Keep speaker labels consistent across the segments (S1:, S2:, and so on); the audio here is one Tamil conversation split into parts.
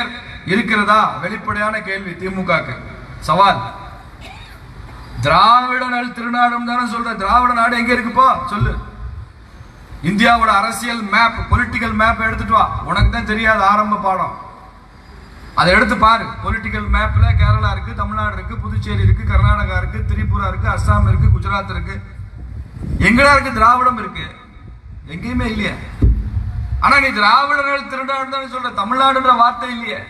S1: பெயர் இருக்கிறதா? வெளிப்படையான கேள்வி. திமுக சவால். திராவிட நல் திருநாடும் தானே சொல்ற. திராவிட நாடு எங்க இருக்குப்போ சொல்லு. இந்தியாவோட அரசியல் மேப், பொலிட்டிக்கல் மேப் எடுத்துட்டு வா. உனக்கு தான் தெரியாது ஆரம்ப பாடம். அதை எடுத்து பாரு. பொலிட்டிக்கல் மேப்ல கேரளா இருக்கு, தமிழ்நாடு இருக்கு, புதுச்சேரி இருக்கு, கர்நாடகா இருக்கு, திரிபுரா இருக்கு, அஸ்ஸாம் இருக்கு, குஜராத் இருக்கு. எங்கடா இருக்கு திராவிடம்? இருக்கு, எங்கேயுமே இல்லையே. ஆனா நீ திராவிடர்கள் திருநாடு தான் சொல்ற, தமிழ்நாடுன்ற வார்த்தை இல்லையே.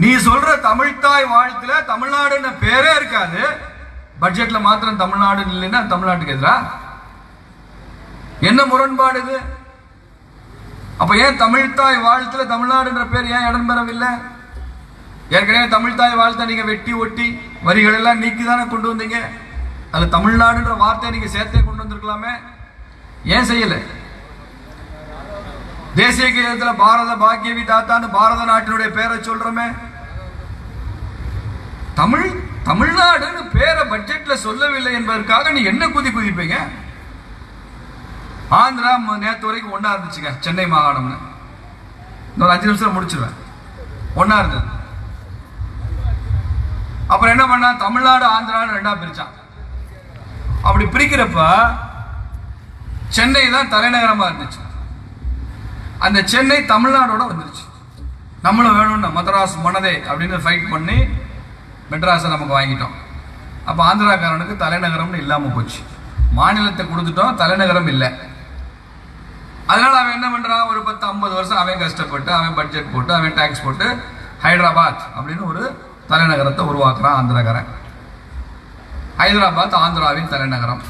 S1: நீ சொல்ற தமிழ்தாய் வாழ்த்துல தமிழ்நாடுன்ற பேரே இருக்காது. பட்ஜெட்ல மாத்திரம் தமிழ்நாடு இல்லைன்னா தமிழ்நாட்டுக்கு எதிரா என்ன முரண்பாடு இது? அப்ப ஏன் தமிழ்தாய் வாழ்த்துல தமிழ்நாடுன்ற பேர் ஏன் இடம் பெறவில்லை? ஏற்கனவே தமிழ்தாய் வாழ்த்தை நீங்க வெட்டி ஒட்டி வரிகள் எல்லாம் நீக்கி தானே கொண்டு வந்தீங்க. அது தமிழ்நாடுன்ற வார்த்தையை நீங்க சேர்த்தே கொண்டு வந்திருக்கலாமே. ஏன் செய்யல? தேசிய கீதத்துல பாரத பாக்கியவி தாத்தான்னு பாரத நாட்டினுடைய பேரை சொல்றோமே. தமிழ்நாடுன்னு பேரை பட்ஜெட்ல சொல்லவில்லை என்பதற்காக நீ என்ன குதிப்பீங்க? ஆந்திரா நேற்று வரைக்கும் ஒன்னா இருந்துச்சுங்க. சென்னை மாகாணம்னு இன்னொரு 5 நிமிஷம் முடிச்சிருவேன். ஒன்னா இருந்தது. அப்புறம் என்ன பண்ணா, தமிழ்நாடு ஆந்திரான்னு 2ஆ பிரிச்சான். அப்படி பிரிக்கிறப்ப சென்னை தான் தலைநகரமா இருந்துச்சு. அந்த சென்னை தமிழ்நாடோட வந்துருச்சு. நம்மளும் வேணும்னா மதராஸ் மனதே அப்படின்னு ஃபைட் பண்ணி மெட்ராஸை நமக்கு வாங்கிட்டோம். அப்போ ஆந்திராக்காரனுக்கு தலைநகரம்னு இல்லாமல் போச்சு. மாநிலத்தை கொடுத்துட்டோம், தலைநகரம் இல்லை. அதனால அவன் என்ன பண்றான், ஒரு 10-50 வருஷம் அவன் கஷ்டப்பட்டு அவன் பட்ஜெட் போட்டு அவன் டாக்ஸ் போட்டு ஹைதராபாத் அப்படின்னு ஒரு தலைநகரத்தை உருவாக்குறான் ஆந்திராக்காரன். ஹைதராபாத் ஆந்திராவின் தலைநகரம்.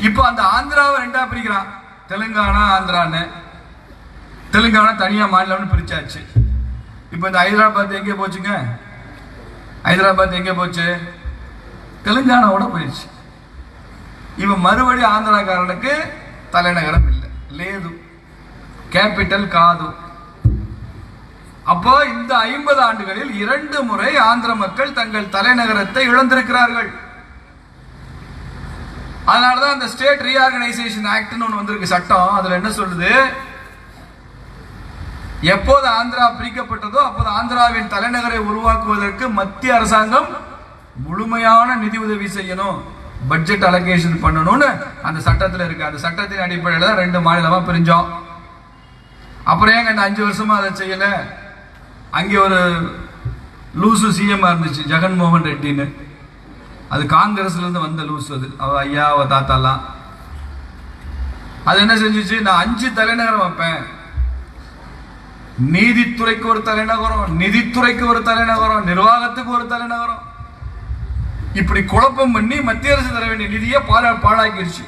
S1: இப்போ அந்த ஆந்திராவை 2ஆ பிரிக்கிறான். தெலுங்கானா ஆந்திரான்னு. தெலுங்கானா தனியா மாநிலம்னு பிரிச்சாச்சு. இப்போ இந்த ஹைதராபாத் எங்கே போச்சுங்க? ஹைதராபாத் எங்கே போச்சு? தெலுங்கானாவோட போயிடுச்சு. இவன் மறுபடி ஆந்திராக்காரனுக்கு தலைநகரம் இல்லை, லேது, கேபிட்டல் காது. அப்போ இந்த 50 ஆண்டுகளில் 2 முறை ஆந்திர மக்கள் தங்கள் தலைநகரத்தை இழந்திருக்கிறார்கள். அதனாலதான் அந்த ஸ்டேட் ரீஆர்கனைசேஷன் ஆக்ட்னு ஒன்று வந்திருக்கு, சட்டம். அதுல என்ன சொல்லுது, எப்போது ஆந்திரா பிரிக்கப்பட்டதோ அப்போது ஆந்திராவின் தலைநகரை உருவாக்குவதற்கு மத்திய அரசாங்கம் முழுமையான நிதி உதவி செய்யணும், பட்ஜெட் அலோகேஷன் பண்ணணும்னு அந்த சட்டத்தில் இருக்கு. அந்த சட்டத்தின் அடிப்படையில் தான் 2 மாநிலமா பிரிஞ்சோம். அப்புறம் ஏங்க இந்த 5 வருஷமா அதை செய்யல? அங்கே ஒரு லூசு சிஎம் இருந்துச்சு, ஜெகன்மோகன் ரெட்டின்னு. அது காங்கிரஸ்ல இருந்து வந்த லூசு. அது அவ ஐயா அவ தாத்தாலாம். அது என்ன செஞ்சிச்சு, நான் 5 தலைநகரம் வைப்பேன். நீதித்துறைக்கு ஒரு தலைநகரம், நிதித்துறைக்கு ஒரு தலைநகரம், நிர்வாகத்துக்கு ஒரு தலைநகரம். இப்படி குழப்பம் பண்ணி மத்திய அரசு தர வேண்டிய நிதியை பாழாக்கிடுச்சு.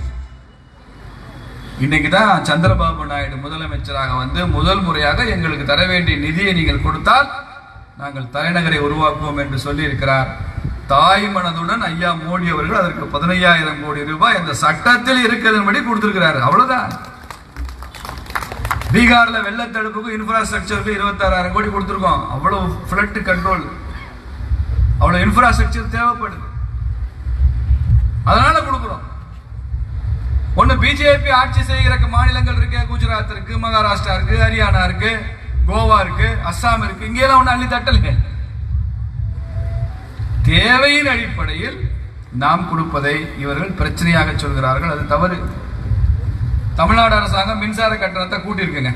S1: இன்னைக்கு தான் சந்திரபாபு நாயுடு முதலமைச்சராக வந்து முதல் முறையாக எங்களுக்கு தர வேண்டிய நிதியை நீங்கள் கொடுத்தால் நாங்கள் தலைநகரை உருவாக்குவோம் என்று சொல்லி இருக்கிறார். தாய் மனதுடன் ஐயா மோடி அவர்கள் அதற்கு 15,000 கோடி ரூபாய் அந்த சட்டத்தில் இருக்கிறபடி கொடுத்திருக்கிறார். அவ்வளவுதான். பீகார்ல வெள்ளத்தடுப்புக்கு இன்ஃப்ராஸ்ட்ரக்சருக்கு 26,000 கோடி கொடுத்திருக்கோம். அவ்வளவு ஃப்ளட் கண்ட்ரோல், அவ்வளவு இன்ஃப்ராஸ்ட்ரக்சர் தேவைப்படுது. அதனால கொடுக்கிறோம். ஒண்ணு பிஜேபி ஆட்சி செய்கிற மாநிலங்கள் இருக்கு, குஜராத் இருக்கு, மகாராஷ்டிரா இருக்கு, ஹரியானா இருக்கு, கோவா இருக்கு, அஸ்ஸாம் இருக்கு. இங்கெல்லாம் ஒண்ணு அள்ளி தட்டலுங்க. தேவையின் அடிப்படையில் நாம் கொடுப்பதை இவர்கள் பிரச்சனையாக சொல்கிறார்கள். அது தவறு. தமிழ்நாடு அரசாங்கம் மின்சார கட்டணத்தை கூட்டியிருக்குங்க.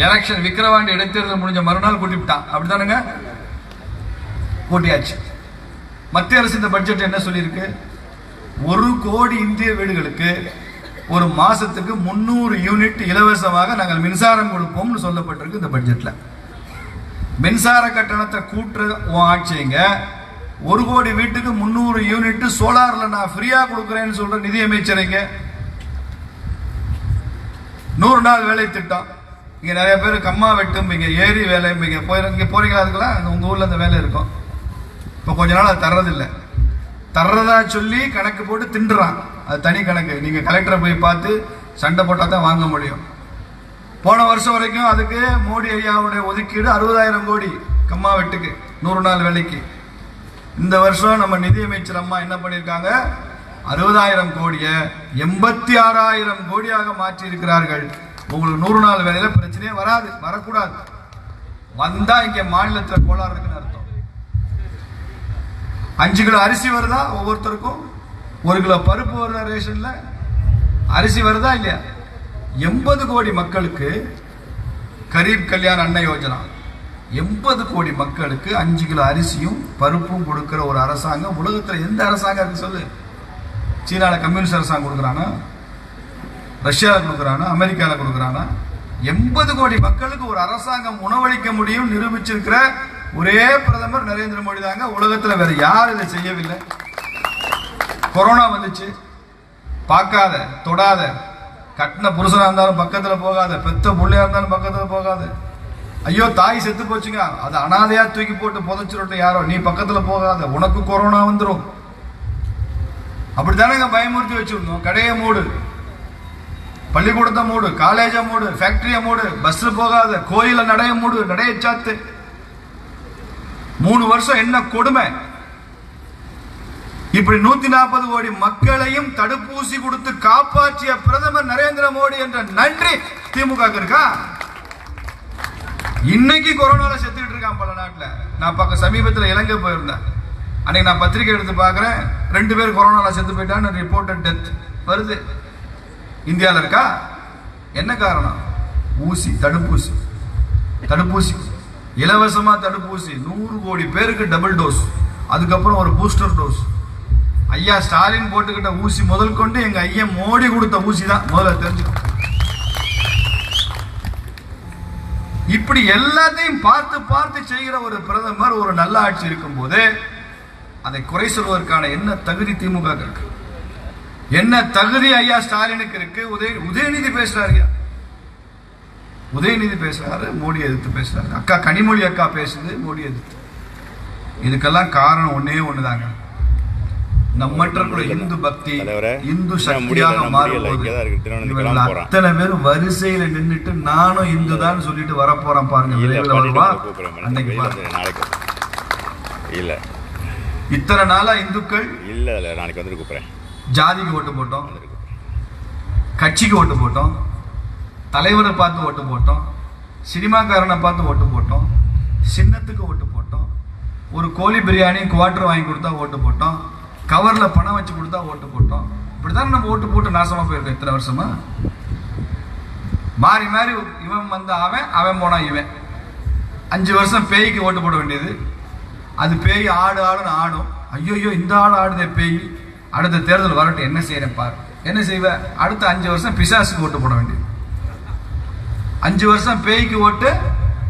S1: எலெக்ஷன் விக்கிரவாண்டி இடைத்தேர்தல் முடிஞ்ச மறுநாள் கூட்டிவிட்டான். அப்படித்தானுங்க, கூட்டியாச்சு. மத்திய அரசு இந்த பட்ஜெட் என்ன சொல்லியிருக்கு, 1 கோடி இந்திய வீடுகளுக்கு ஒரு மாசத்துக்கு 300 யூனிட் இலவசமாக நாங்கள் மின்சாரம் கொடுப்போம்னு சொல்லப்பட்டிருக்கு இந்த பட்ஜெட்ல. மின்சார கட்டணத்தை கூட்டுற ஆட்சிங்க 1 கோடி வீட்டுக்கு 300 யூனிட் சோலார்ல நான் ஃப்ரீயா கொடுக்குறேன்னு சொல்ற நிதியமைச்சரைங்க. 100 நாள் வேலை திட்டம். இங்க நிறைய பேர் கம்மா வெட்டும், இங்க ஏரி வேலை, இங்க போறீங்களா? அதுக்கெல்லாம் உங்க ஊர்ல அந்த வேலை இருக்கும். இப்போ கொஞ்ச நாள் அது தர்றதில்லை. தர்றதா சொல்லி கணக்கு போட்டு திண்டுறான். அது தனி கணக்கு. நீங்க கலெக்டரை போய் பார்த்து சண்டை போட்டா தான் வாங்க முடியும். போன வருஷம் வரைக்கும் அதுக்கு மோடி ஐயாவுடைய ஒதுக்கீடு 60,000 கோடி கம்மா வெட்டுக்கு 100 நாள் வேலைக்கு. இந்த வருஷம் நம்ம நிதியமைச்சர் அம்மா என்ன பண்ணியிருக்காங்க, 60,000 கோடியை 86,000 கோடியாக மாற்றி இருக்கிறார்கள். உங்களுக்கு 100 நாள் வேலையில பிரச்சனையே வராது, வரக்கூடாது. வந்தா இங்க மாநிலத்தில் கோளாறு இருக்குன்னு அர்த்தம். 5 கிலோ அரிசி வருதா ஒவ்வொருத்தருக்கும், 1 கிலோ பருப்பு வருதா, ரேஷன்ல அரிசி வருதா இல்லையா? 80 கோடி மக்களுக்கு கரீப் கல்யாண் அன்ன யோஜனா, 80 கோடி மக்களுக்கு 5 கிலோ அரிசியும் பருப்பும் கொடுக்கிற ஒரு அரசாங்கம் உலகத்தில் எந்த அரசாங்கம் இருக்கு சொல்லு? சீனால கம்யூனிஸ்ட் அரசாங்கம் கொடுக்குறானா, ரஷ்யாவில் கொடுக்குறானா, அமெரிக்காவில் கொடுக்குறானா? 80 கோடி மக்களுக்கு ஒரு அரசாங்கம் உணவளிக்க முடியும் நிரூபிச்சிருக்கிற ஒரே பிரதமர் நரேந்திர மோடி தாங்க. உலகத்தில் வேற யாரும் இதை செய்யவில்லை. கொரோனா வந்துச்சு, பார்க்காத தொடாத, கட்டின புருஷனா இருந்தாலும் பக்கத்துல போகாத, பெத்த பிள்ளையா இருந்தாலும் பக்கத்துல போகாத. ஐயோ தாய் செத்து போச்சுங்க, அது அனாதையா தூக்கி போட்டு புதைச்சிருட்டு யாரோ, நீ பக்கத்துல போகாத, உனக்கு கொரோனா வந்துடும். அப்படித்தானே பயமுறுத்தி வச்சிருந்தோம். கடையை மூடு, பள்ளிக்கூடத்தை மூடு, காலேஜை மூடு, ஃபேக்டரியை மூடு, பஸ்ல போகாத, கோயில நடைய மூடு, நடைய சாத்து. 3 வருஷம் என்ன கொடுமை. இப்படி 140 கோடி மக்களையும் தடுப்பூசி கொடுத்து காப்பாற்றிய பிரதமர் நரேந்திர மோடி என்ற நன்றி திமுக இருக்கா? இன்னைக்கு கொரோனால செத்துக்கிட்டு இருக்கான் பல நாட்டில். நான் சமீபத்தில் இலங்கை போயிருந்தேன். அன்னைக்கு நான் பத்திரிகை எடுத்து பார்க்கிறேன், 2 பேர் கொரோனால செத்து போயிட்டான்னு ரிப்போர்ட்டட் டெத் வருது. இந்தியாவில் இருக்கா? என்ன காரணம்? ஊசி, தடுப்பூசி. தடுப்பூசி இலவசமா தடுப்பூசி 100 கோடி பேருக்கு டபுள் டோஸ், அதுக்கப்புறம் ஒரு பூஸ்டர் டோஸ். ஐயா ஸ்டாலின் போட்டுக்கிட்ட ஊசி முதல் கொண்டு எங்க ஐயா மோடி கொடுத்த ஊசி தான் முதல்ல தெரிஞ்சுக்கணும். இப்படி எல்லாத்தையும் பார்த்து பார்த்து செய்கிற ஒரு பிரதமர், ஒரு நல்ல ஆட்சி இருக்கும் போது அதை குறை சொல்வதற்கான என்ன தகுதி திமுக இருக்கு? என்ன தகுதி ஐயா ஸ்டாலினுக்கு இருக்கு? உதயநிதி பேசுறாரு, உதயநிதி பேசுறாரு, மோடி எதிர்த்து பேசுறாரு. அக்கா கனிமொழி அக்கா பேசுது, மோடி எதிர்த்து. இதுக்கெல்லாம் காரணம் ஒன்னே ஒண்ணுதாங்க, நம்மற்ற இந்து பக்தி, இந்து சக்தியாக மாறும்போது அத்தனை பேரும் வரிசையில நின்றுட்டு நானும் இந்து தான் சொல்லிட்டு வரப்போறேன் பாருங்க.
S2: இல்ல
S1: இத்தனை நாளா இந்துக்கள்
S2: இல்ல நாளைக்கு வந்து கூப்பிடுறேன்.
S1: ஜாதிக்கு ஓட்டு போட்டோம், கட்சிக்கு ஓட்டு போட்டோம், தலைவரை பார்த்து ஓட்டு போட்டோம், சினிமாக்காரனை பார்த்து ஓட்டு போட்டோம், சின்னத்துக்கு ஓட்டு போட்டோம், ஒரு கோழி பிரியாணி குவார்டர் வாங்கி கொடுத்தா ஓட்டு போட்டோம், கவர்ல பணம் வச்சு கொடுத்தா ஓட்டு போட்டோம். இப்படிதான் நம்ம ஓட்டு போட்டு நாசமா போயிருக்கோம் இத்தனை வருஷமா. மாறி மாறி இவன் வந்தா அவன், அவன் போனா இவன். 5 வருஷம் பேய்க்கு ஓட்டு போட வேண்டியது, அது பேய் ஆடு ஆடுன்னு ஆடும். ஐயோ இந்த ஆடு ஆடுதே பேய், அடுத்த தேர்தல் வரட்டும் என்ன செய்யறேன் பாரு. என்ன செய்வ? அடுத்த 5 வருஷம் பிசாசுக்கு ஓட்டு போட வேண்டியது. 5 வருஷம் பேய்க்கு ஓட்டு,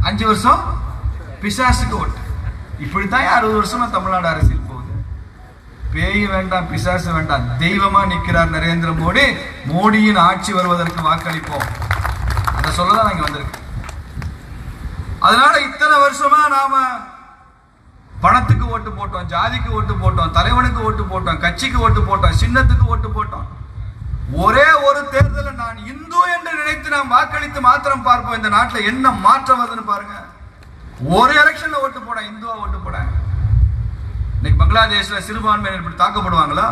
S1: 5 வருஷம் பிசாசுக்கு ஓட்டு. இப்படித்தான் 60 வருஷமா தமிழ்நாடு அரசியல் போகுது. பேய் வேண்டாம், பிசாசு வேண்டாம், தெய்வமா நிற்கிறார் நரேந்திர மோடி. மோடியின் ஆட்சி வருவதற்கு வாக்களிப்போம், அதை சொல்லதான் நாங்க வந்திருக்கு. அதனால இத்தனை வருஷமா நாம பணத்துக்கு ஓட்டு போட்டோம், ஜாதிக்கு ஓட்டு போட்டோம், தலைவனுக்கு ஓட்டு போட்டோம், கட்சிக்கு ஓட்டு போட்டோம், சின்னத்துக்கு ஓட்டு போட்டோம். ஒரே ஒரு தேர்தலில் நான் இந்து என்று நினைத்து நாம் வாக்களித்து மாத்திரம் பார்ப்போம் இந்த நாட்டில் என்ன மாற்றம் வருதுன்னு பாருங்க. ஒரு எலெக்ஷன்ல ஓட்டு போட, இந்துவா ஓட்டு போட. இன்னைக்கு பங்களாதேஷ்ல சிறுபான்மையினர் இப்படி தாக்கப்படுவாங்களா?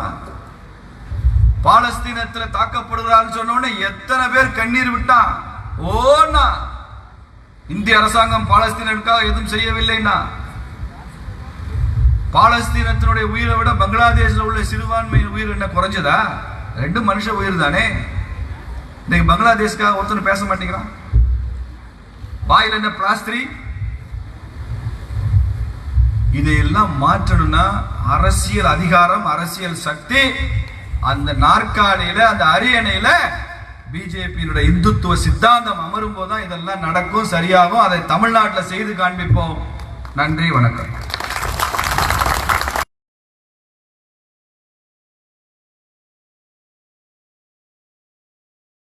S1: பாலஸ்தீனத்தில் தாக்கப்படுகிறான்னு சொன்ன உடனே எத்தனை பேர் கண்ணீர் விட்டான். ஓன்னா இந்திய அரசாங்கம் பாலஸ்தீனருக்காக எதுவும் செய்யவில்லைன்னா, பாலஸ்தீனத்தினுடைய உயிரை விட பங்களாதேஷ்ல உள்ள சிறுபான்மையின் உயிர் என்ன குறைஞ்சதா? 2 மனுஷ உயிர் தானே. இன்னைக்கு பங்களாதேஷ்காக ஒருத்தர் பேச மாட்டேங்கிறான். வாயில் என்ன பிளாஸ்திரி? இதையெல்லாம் மாற்றணும்னா அரசியல் அதிகாரம், அரசியல் சக்தி, அந்த நாற்காலியில, அந்த அரியணையில பிஜேபியினுடைய இந்துத்துவ சித்தாந்தம் அமரும் போதுதான் இதெல்லாம் நடக்கும், சரியாகும். அதை தமிழ்நாட்டில் செய்து காண்பிப்போம். நன்றி, வணக்கம்.